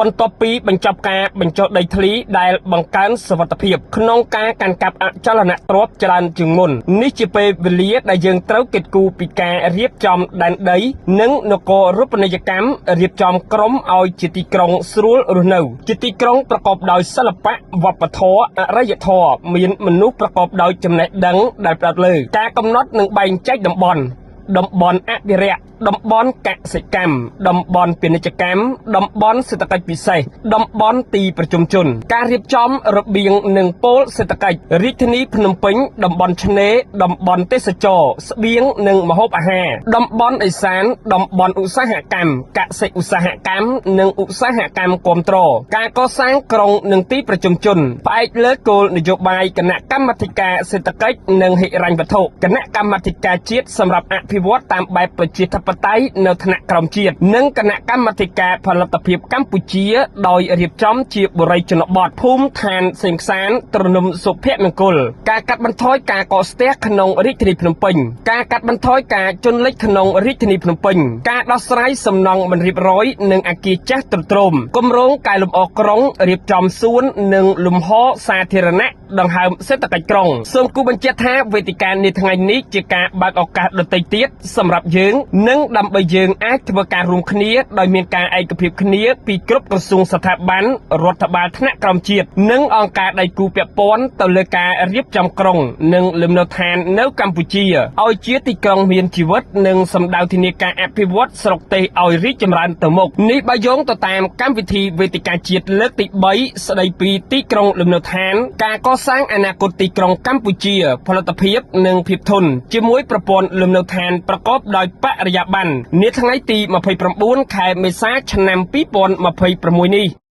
បន្ទាប់ពីបញ្ចប់ការបញ្ចុះដីធ្លីដែលបង្កើនសុវត្ថិភាពក្នុងការកាន់កាប់អចលនទ្រព្យច្រើនជាងមុននេះជាពេលវេលាដែលយើងត្រូវគិតគូរពីការរៀបចំដែនដីនិងនគររូបនីយកម្មរៀបចំក្រុមឲ្យជាទីក្រុងស្រួលរស់នៅជាទីក្រុងប្រកបដោយសិល្បៈវប្បធម៌អរិយធម៌មានមនុស្សប្រកបដោយចំណេះដឹងដែលផ្ដោតលើការកំណត់និងបែងចែកតំបន់អភិរក្សតំបន់កសិកម្មតំបន់ពាណិជ្ជកម្មតំបន់សេដ្ឋកិច្ចពិសេសតំបន់ទីប្រជុំជនការរៀបចំរបៀងនិងពូលសេដ្ឋកិច្ចរាជធានីភ្នំពេញតំបន់ឆ្នេរតំបន់ទេសចរស្បៀងនិងម្ហូបអាហារតំបន់ឦសានតំបន់ឧស្សាហកម្មកសិឧស្សាហកម្មនិងឧស្សាហកម្មគាំទ្រការកសាងក្រុងនិងទីប្រជុំជនផ្អែកលើគោលនយោបាយគណៈកម្មាធិការសេដ្ឋកិច្ចនិងហិរញ្ញវត្ថុគណៈកម្មាធិការជាតិសម្រាប់អភិវឌ្ឍតាមបែបប្រជាធិបតេយ្យនៅថ្នាក់ក្រោមជាតិនិងគណៈកម្មាធិការផលិតភាពកម្ពុជាដោយរៀបចំជាបុរីជនបទភូមិឋានសេមខ្សានទ្រនំសុភមង្គលការកាត់បន្ថយការកកស្ទះក្នុងរាជធានីភ្នំពេញការកាត់បន្ថយការជន់លិចក្នុងរាជធានីភ្នំពេញការដោះស្រាយសំណង់មិនរៀបរយនិងអគារចាស់ទ្រុឌទ្រោមគម្រោងកែលម្អក្រុងរៀបចំសួននិងលំហសាធារណៈដង្ហើមសេដ្ឋកិច្ចក្រុងសូមគូបញ្ជាក់ថាវេទិកានាថ្ងៃនេះជាការបើកឱកាសដទៃទៀតសម្រាប់យើងនិងដើម្បីយើងអាចធ្វើការរួមគ្នាដោយមានការឯកភាពគ្នាពីគ្រប់ក្រសួងស្ថាប័នរដ្ឋបាលថ្នាក់ក្រោមជាតិនិងអង្គការដៃគូពាក់ព័ន្ធទៅលើការរៀបចំក្រុងនិងលំនៅឋាននៅកម្ពុជាឲ្យជាទីក្រុងមានជីវិតនិងសម្ដៅធានាការអភិវឌ្ឍស្រុកទេសឲ្យរីកចម្រើនទៅមុខនេះបើយោងទៅតាមកម្មវិធីវេទិកាជាតិលើកទី3ស្ដីពីទីក្រុងលំនៅឋានការកសាងអនាគតទីក្រុងកម្ពុជាផលិតភាពនិងភាពធន់ជាមួយប្រព័ន្ធលំនៅឋានប្រកបដោយបរិយាបន្ននាថ្ងៃទី29ខែមេសាឆ្នាំ2026នេះ